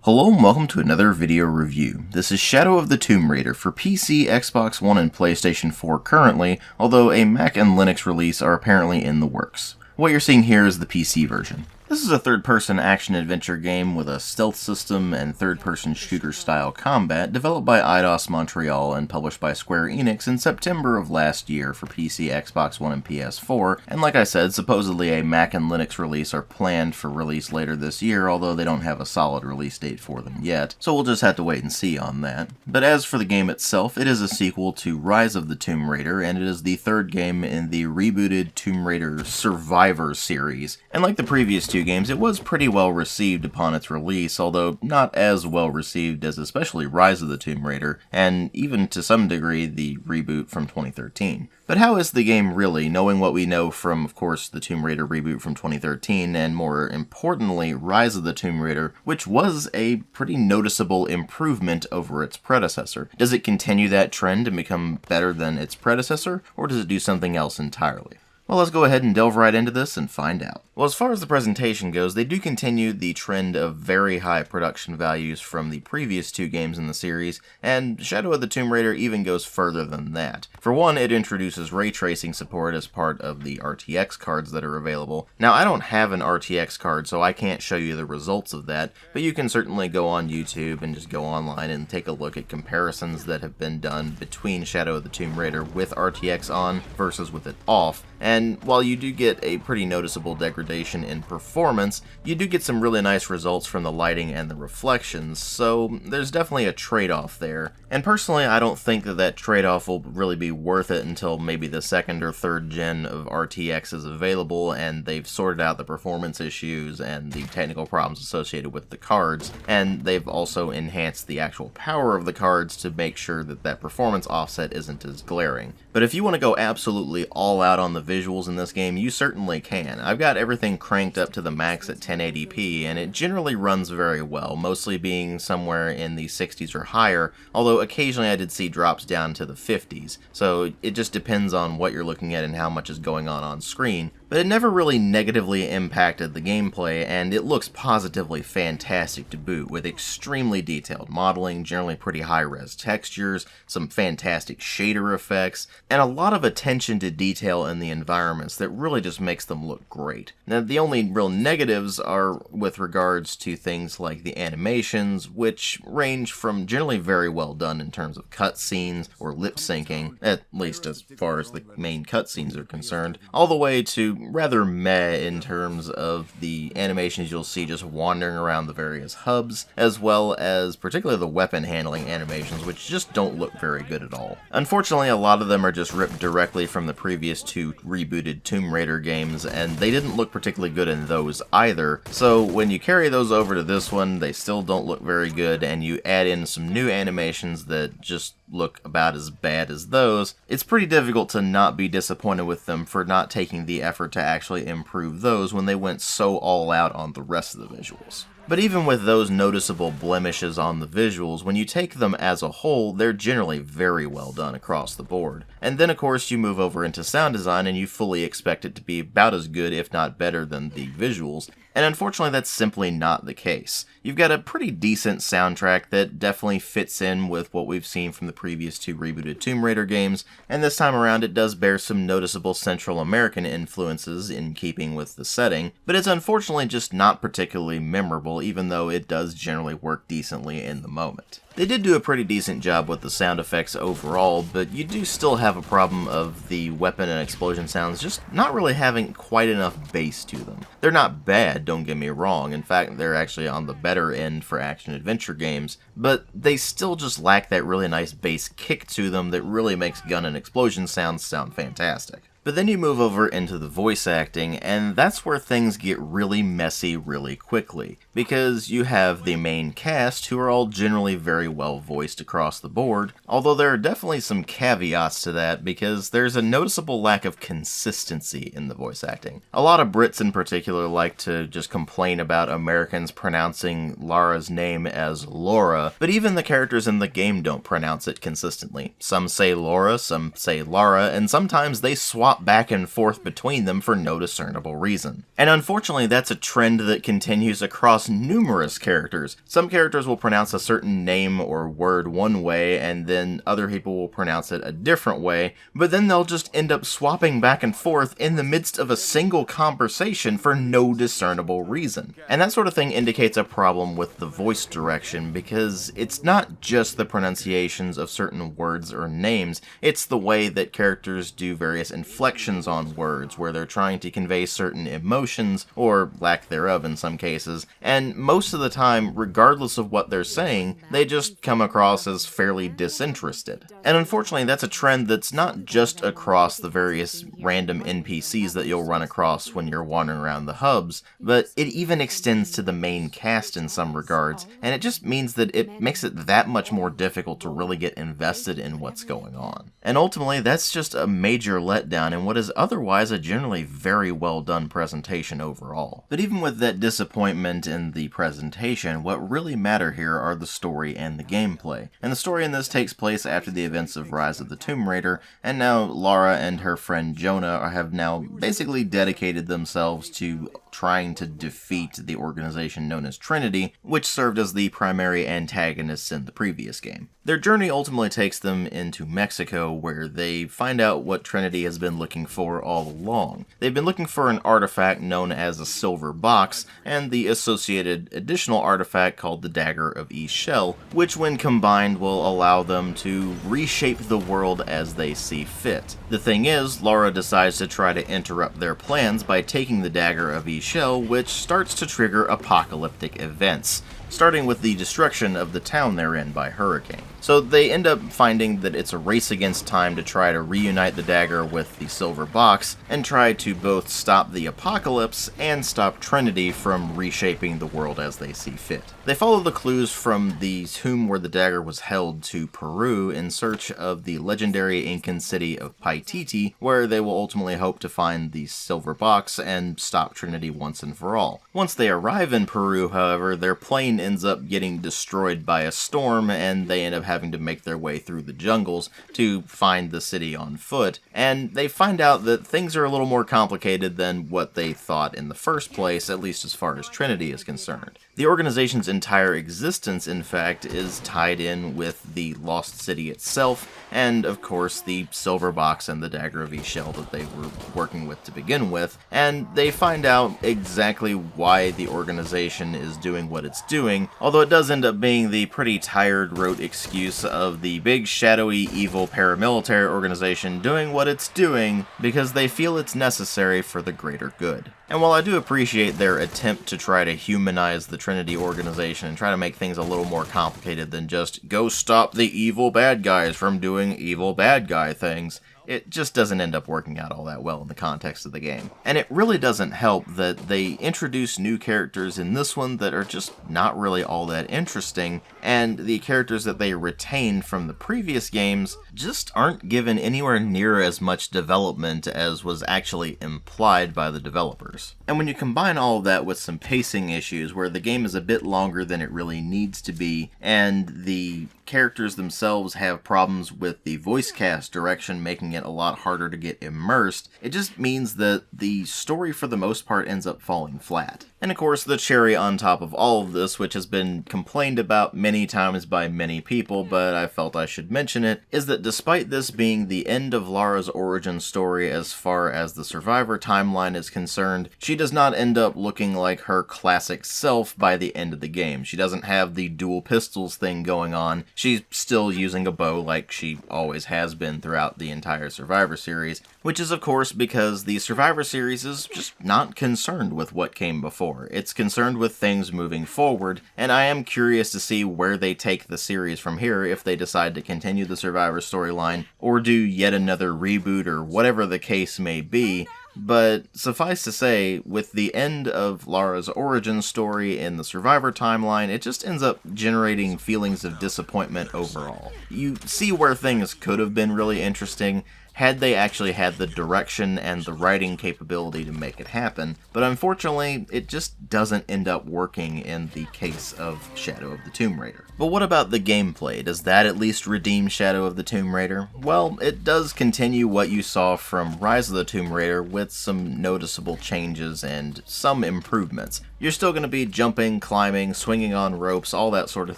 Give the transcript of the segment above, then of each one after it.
Hello and welcome to another video review. This is Shadow of the Tomb Raider for PC, Xbox One, and PlayStation 4 currently, although a Mac and Linux release are apparently in the works. What you're seeing here is the PC version. This is a third-person action-adventure game with a stealth system and third-person shooter-style combat developed by Eidos Montreal and published by Square Enix in September of last year for PC, Xbox One, and PS4, and like I said, supposedly a Mac and Linux release are planned for release later this year, although they don't have a solid release date for them yet, so we'll just have to wait and see on that. But as for the game itself, it is a sequel to Rise of the Tomb Raider, and it is the third game in the rebooted Tomb Raider Survivor series, and like the previous two games, it was pretty well received upon its release, although not as well received as especially Rise of the Tomb Raider, and even to some degree the reboot from 2013. But how is the game really, knowing what we know from, of course, the Tomb Raider reboot from 2013, and more importantly, Rise of the Tomb Raider, which was a pretty noticeable improvement over its predecessor? Does it continue that trend and become better than its predecessor, or does it do something else entirely? Well, let's go ahead and delve right into this and find out. Well, as far as the presentation goes, they do continue the trend of very high production values from the previous two games in the series, and Shadow of the Tomb Raider even goes further than that. For one, it introduces ray tracing support as part of the RTX cards that are available. Now, I don't have an RTX card, so I can't show you the results of that, but you can certainly go on YouTube and just go online and take a look at comparisons that have been done between Shadow of the Tomb Raider with RTX on versus with it off. And while you do get a pretty noticeable degradation in performance, you do get some really nice results from the lighting and the reflections, so there's definitely a trade-off there. And personally, I don't think that trade-off will really be worth it until maybe the second or third gen of RTX is available and they've sorted out the performance issues and the technical problems associated with the cards, and they've also enhanced the actual power of the cards to make sure that that performance offset isn't as glaring. But if you want to go absolutely all out on the visuals in this game, you certainly can. I've got everything cranked up to the max at 1080p, and it generally runs very well, mostly being somewhere in the 60s or higher, although occasionally I did see drops down to the 50s, so it just depends on what you're looking at and how much is going on screen. But it never really negatively impacted the gameplay, and it looks positively fantastic to boot, with extremely detailed modeling, generally pretty high-res textures, some fantastic shader effects, and a lot of attention to detail in the environments that really just makes them look great. Now, the only real negatives are with regards to things like the animations, which range from generally very well done in terms of cutscenes or lip syncing, at least as far as the main cutscenes are concerned, all the way to rather meh in terms of the animations you'll see just wandering around the various hubs, as well as particularly the weapon handling animations, which just don't look very good at all. Unfortunately, a lot of them are just ripped directly from the previous two rebooted Tomb Raider games, and they didn't look particularly good in those either, so when you carry those over to this one, they still don't look very good, and you add in some new animations that just look about as bad as those, it's pretty difficult to not be disappointed with them for not taking the effort to actually improve those when they went so all out on the rest of the visuals. But even with those noticeable blemishes on the visuals, when you take them as a whole, they're generally very well done across the board. And then of course you move over into sound design and you fully expect it to be about as good, if not better, than the visuals. And unfortunately that's simply not the case. You've got a pretty decent soundtrack that definitely fits in with what we've seen from the previous two rebooted Tomb Raider games, and this time around it does bear some noticeable Central American influences in keeping with the setting, but it's unfortunately just not particularly memorable, even though it does generally work decently in the moment. They did do a pretty decent job with the sound effects overall, but you do still have a problem of the weapon and explosion sounds just not really having quite enough bass to them. They're not bad, don't get me wrong, in fact they're actually on the better end for action-adventure games, but they still just lack that really nice bass kick to them that really makes gun and explosion sounds sound fantastic. But then you move over into the voice acting, and that's where things get really messy really quickly, because you have the main cast who are all generally very well voiced across the board, although there are definitely some caveats to that because there's a noticeable lack of consistency in the voice acting. A lot of Brits in particular like to just complain about Americans pronouncing Lara's name as Laura, but even the characters in the game don't pronounce it consistently. Some say Laura, some say Lara, and sometimes they swap swap back and forth between them for no discernible reason. And unfortunately, that's a trend that continues across numerous characters. Some characters will pronounce a certain name or word one way, and then other people will pronounce it a different way, but then they'll just end up swapping back and forth in the midst of a single conversation for no discernible reason. And that sort of thing indicates a problem with the voice direction, because it's not just the pronunciations of certain words or names, it's the way that characters do various inflections on words, where they're trying to convey certain emotions, or lack thereof in some cases, and most of the time, regardless of what they're saying, they just come across as fairly disinterested. And unfortunately, that's a trend that's not just across the various random NPCs that you'll run across when you're wandering around the hubs, but it even extends to the main cast in some regards, and it just means that it makes it that much more difficult to really get invested in what's going on. And ultimately, that's just a major letdown in what is otherwise a generally very well done presentation overall. But even with that disappointment in the presentation, what really matter here are the story and the gameplay. And the story in this takes place after the events of Rise of the Tomb Raider, and now Lara and her friend Jonah have now basically dedicated themselves to trying to defeat the organization known as Trinity, which served as the primary antagonists in the previous game. Their journey ultimately takes them into Mexico, where they find out what Trinity has been looking for all along. They've been looking for an artifact known as a silver box, and the associated additional artifact called the Dagger of Ix-Chel, which when combined will allow them to reshape the world as they see fit. The thing is, Lara decides to try to interrupt their plans by taking the Dagger of Ix-Chel, which starts to trigger apocalyptic events, starting with the destruction of the town they're in by hurricane. So they end up finding that it's a race against time to try to reunite the dagger with the silver box, and try to both stop the apocalypse and stop Trinity from reshaping the world as they see fit. They follow the clues from the tomb where the dagger was held to Peru in search of the legendary Incan city of Paititi, where they will ultimately hope to find the silver box and stop Trinity once and for all. Once they arrive in Peru, however, their plane ends up getting destroyed by a storm, and they end up having to make their way through the jungles to find the city on foot, and they find out that things are a little more complicated than what they thought in the first place, at least as far as Trinity is concerned. The organization's entire existence, in fact, is tied in with the Lost City itself, and of course the silver box and the Dagger of Ix-Chel that they were working with to begin with, and they find out exactly why the organization is doing what it's doing, although it does end up being the pretty tired, rote excuse of the big, shadowy, evil paramilitary organization doing what it's doing because they feel it's necessary for the greater good. And while I do appreciate their attempt to try to humanize the Trinity organization and try to make things a little more complicated than just go stop the evil bad guys from doing evil bad guy things, it just doesn't end up working out all that well in the context of the game. And it really doesn't help that they introduce new characters in this one that are just not really all that interesting, and the characters that they retained from the previous games just aren't given anywhere near as much development as was actually implied by the developers. And when you combine all of that with some pacing issues where the game is a bit longer than it really needs to be, and the characters themselves have problems with the voice cast direction making it a lot harder to get immersed, it just means that the story for the most part ends up falling flat. And of course, the cherry on top of all of this, which has been complained about many times by many people, but I felt I should mention it, is that despite this being the end of Lara's origin story as far as the Survivor timeline is concerned, she does not end up looking like her classic self by the end of the game. She doesn't have the dual pistols thing going on. She's still using a bow like she always has been throughout the entire Survivor series, which is of course because the Survivor series is just not concerned with what came before. It's concerned with things moving forward, and I am curious to see where they take the series from here if they decide to continue the Survivor storyline or do yet another reboot or whatever the case may be. But suffice to say, with the end of Lara's origin story in the Survivor timeline, it just ends up generating feelings of disappointment overall. You see where things could have been really interesting, had they actually had the direction and the writing capability to make it happen, but unfortunately, it just doesn't end up working in the case of Shadow of the Tomb Raider. But what about the gameplay? Does that at least redeem Shadow of the Tomb Raider? Well, it does continue what you saw from Rise of the Tomb Raider with some noticeable changes and some improvements. You're still going to be jumping, climbing, swinging on ropes, all that sort of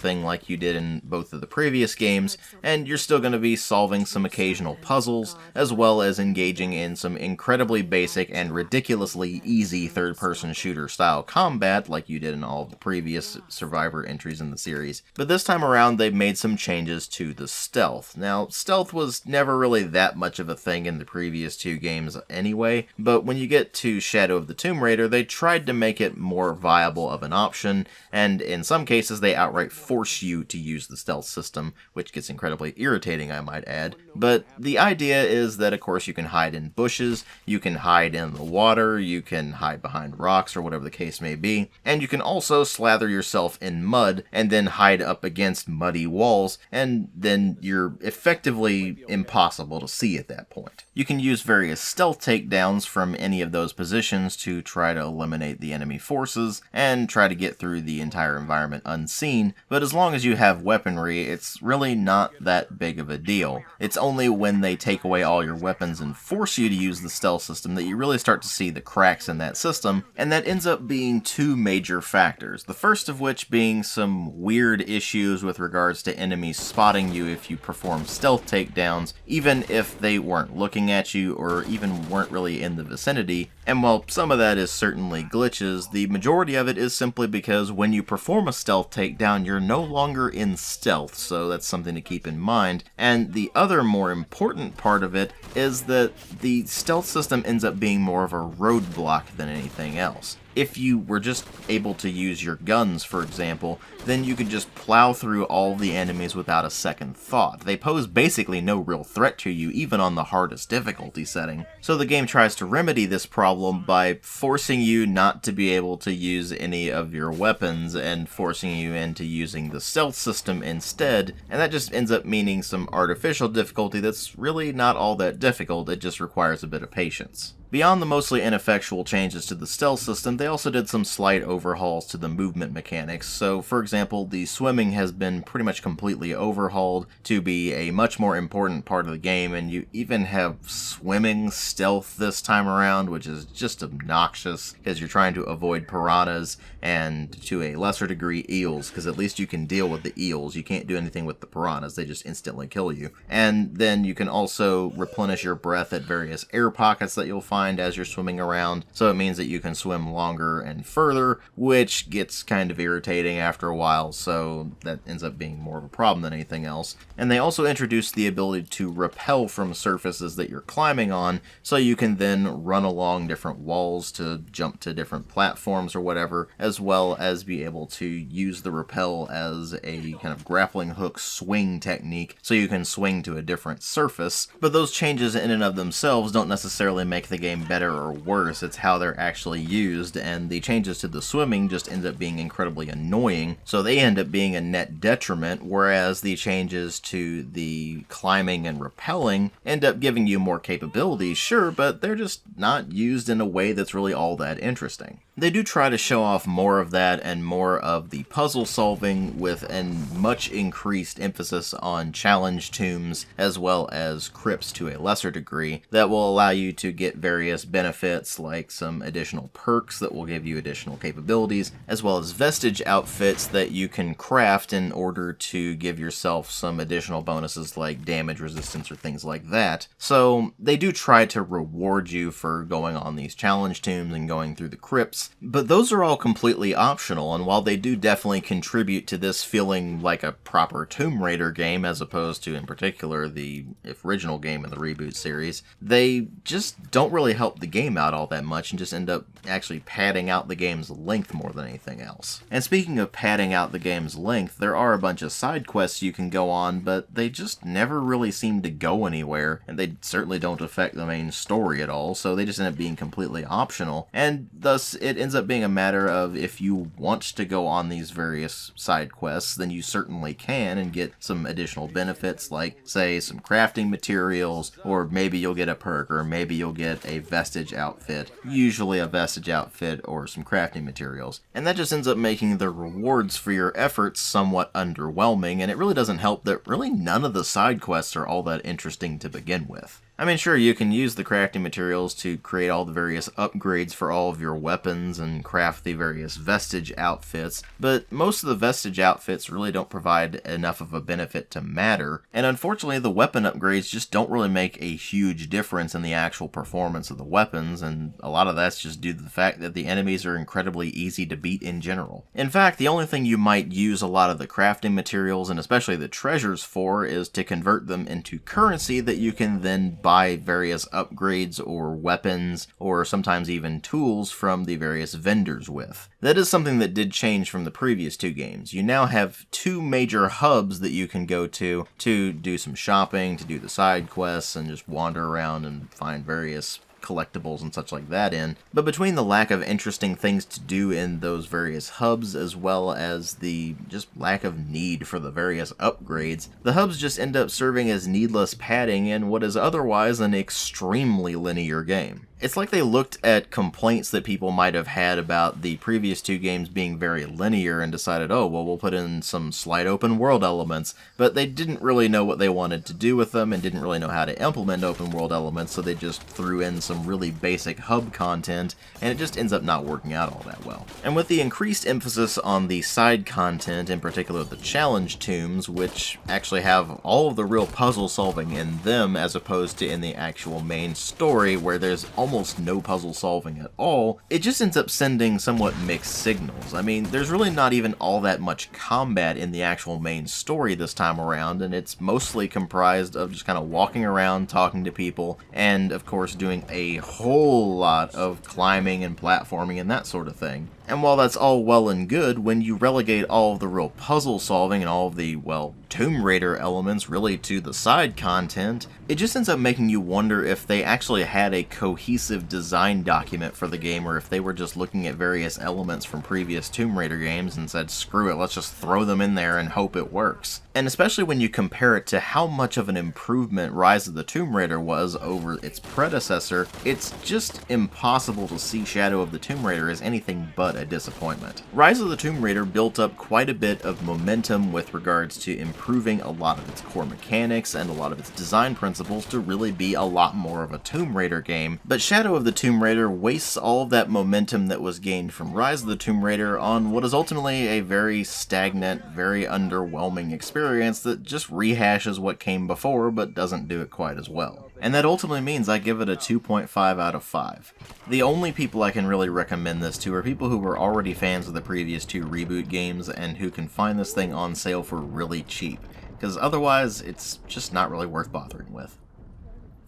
thing like you did in both of the previous games, and you're still going to be solving some occasional puzzles, as well as engaging in some incredibly basic and ridiculously easy third-person shooter style combat like you did in all of the previous Survivor entries in the series. But this time around, they've made some changes to the stealth. Now, stealth was never really that much of a thing in the previous two games anyway, but when you get to Shadow of the Tomb Raider, they tried to make it more viable of an option, and in some cases they outright force you to use the stealth system, which gets incredibly irritating, I might add. But the idea is that, of course, you can hide in bushes, you can hide in the water, you can hide behind rocks, or whatever the case may be, and you can also slather yourself in mud and then hide up against muddy walls, and then you're effectively impossible to see at that point. You can use various stealth takedowns from any of those positions to try to eliminate the enemy forces and try to get through the entire environment unseen, but as long as you have weaponry, it's really not that big of a deal. It's only when they take away all your weapons and force you to use the stealth system that you really start to see the cracks in that system, and that ends up being two major factors. The first of which being some weird issues with regards to enemies spotting you if you perform stealth takedowns, even if they weren't looking at you or even weren't really in the vicinity. And while some of that is certainly glitches, the majority of it is simply because when you perform a stealth takedown, you're no longer in stealth, so that's something to keep in mind. And the other more important part of it is that the stealth system ends up being more of a roadblock than anything else. If you were just able to use your guns, for example, then you could just plow through all the enemies without a second thought. They pose basically no real threat to you, even on the hardest difficulty setting. So the game tries to remedy this problem by forcing you not to be able to use any of your weapons and forcing you into using the stealth system instead, and that just ends up meaning some artificial difficulty that's really not all that difficult, it just requires a bit of patience. Beyond the mostly ineffectual changes to the stealth system, they also did some slight overhauls to the movement mechanics. So, for example, the swimming has been pretty much completely overhauled to be a much more important part of the game, and you even have swimming stealth this time around, which is just obnoxious, because you're trying to avoid piranhas and, to a lesser degree, eels, because at least you can deal with the eels. You can't do anything with the piranhas, they just instantly kill you. And then you can also replenish your breath at various air pockets that you'll find as you're swimming around, so it means that you can swim longer and further, which gets kind of irritating after a while, so that ends up being more of a problem than anything else. And they also introduced the ability to rappel from surfaces that you're climbing on, so you can then run along different walls to jump to different platforms or whatever, as well as be able to use the rappel as a kind of grappling hook swing technique, so you can swing to a different surface. But those changes in and of themselves don't necessarily make the game better or worse, it's how they're actually used, and the changes to the swimming just end up being incredibly annoying, so they end up being a net detriment, whereas the changes to the climbing and rappelling end up giving you more capabilities, sure, but they're just not used in a way that's really all that interesting. They do try to show off more of that and more of the puzzle solving with a much increased emphasis on challenge tombs as well as crypts to a lesser degree that will allow you to get various benefits like some additional perks that will give you additional capabilities, as well as vestige outfits that you can craft in order to give yourself some additional bonuses like damage resistance or things like that. So they do try to reward you for going on these challenge tombs and going through the crypts, but those are all completely optional, and while they do definitely contribute to this feeling like a proper Tomb Raider game as opposed to, in particular, the original game in the reboot series, they just don't really help the game out all that much and just end up actually padding out the game's length more than anything else. And speaking of padding out the game's length, there are a bunch of side quests you can go on, but they just never really seem to go anywhere, and they certainly don't affect the main story at all, so they just end up being completely optional, and thus it it ends up being a matter of if you want to go on these various side quests, then you certainly can and get some additional benefits like, say, some crafting materials, or maybe you'll get a perk, or maybe you'll get a vestige outfit, usually a vestige outfit or some crafting materials. And that just ends up making the rewards for your efforts somewhat underwhelming, and it really doesn't help that really none of the side quests are all that interesting to begin with. I mean, sure, you can use the crafting materials to create all the various upgrades for all of your weapons and craft the various vestige outfits, but most of the vestige outfits really don't provide enough of a benefit to matter, and unfortunately the weapon upgrades just don't really make a huge difference in the actual performance of the weapons, and a lot of that's just due to the fact that the enemies are incredibly easy to beat in general. In fact, the only thing you might use a lot of the crafting materials, and especially the treasures for, is to convert them into currency that you can then buy various upgrades or weapons or sometimes even tools from the various vendors with. That is something that did change from the previous two games. You now have two major hubs that you can go to do some shopping, to do the side quests, and just wander around and find various collectibles and such like that in. But between the lack of interesting things to do in those various hubs, as well as the just lack of need for the various upgrades, the hubs just end up serving as needless padding in what is otherwise an extremely linear game. It's like they looked at complaints that people might have had about the previous two games being very linear and decided, oh, well, we'll put in some slight open world elements, but they didn't really know what they wanted to do with them and didn't really know how to implement open world elements, so they just threw in some really basic hub content, and it just ends up not working out all that well. And with the increased emphasis on the side content, in particular the challenge tombs, which actually have all of the real puzzle solving in them as opposed to in the actual main story where there's almost no puzzle solving at all, it just ends up sending somewhat mixed signals. I mean, there's really not even all that much combat in the actual main story this time around, and it's mostly comprised of just kind of walking around, talking to people, and of course doing a whole lot of climbing and platforming and that sort of thing. And while that's all well and good, when you relegate all of the real puzzle solving and all of the, well, Tomb Raider elements really to the side content, it just ends up making you wonder if they actually had a cohesive design document for the game, or if they were just looking at various elements from previous Tomb Raider games and said, screw it, let's just throw them in there and hope it works. And especially when you compare it to how much of an improvement Rise of the Tomb Raider was over its predecessor, it's just impossible to see Shadow of the Tomb Raider as anything but a disappointment. Rise of the Tomb Raider built up quite a bit of momentum with regards to improving a lot of its core mechanics and a lot of its design principles to really be a lot more of a Tomb Raider game, but Shadow of the Tomb Raider wastes all of that momentum that was gained from Rise of the Tomb Raider on what is ultimately a very stagnant, very underwhelming experience that just rehashes what came before but doesn't do it quite as well. And that ultimately means I give it a 2.5 out of 5. The only people I can really recommend this to are people who were already fans of the previous two reboot games and who can find this thing on sale for really cheap, because otherwise it's just not really worth bothering with.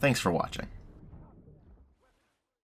Thanks for watching.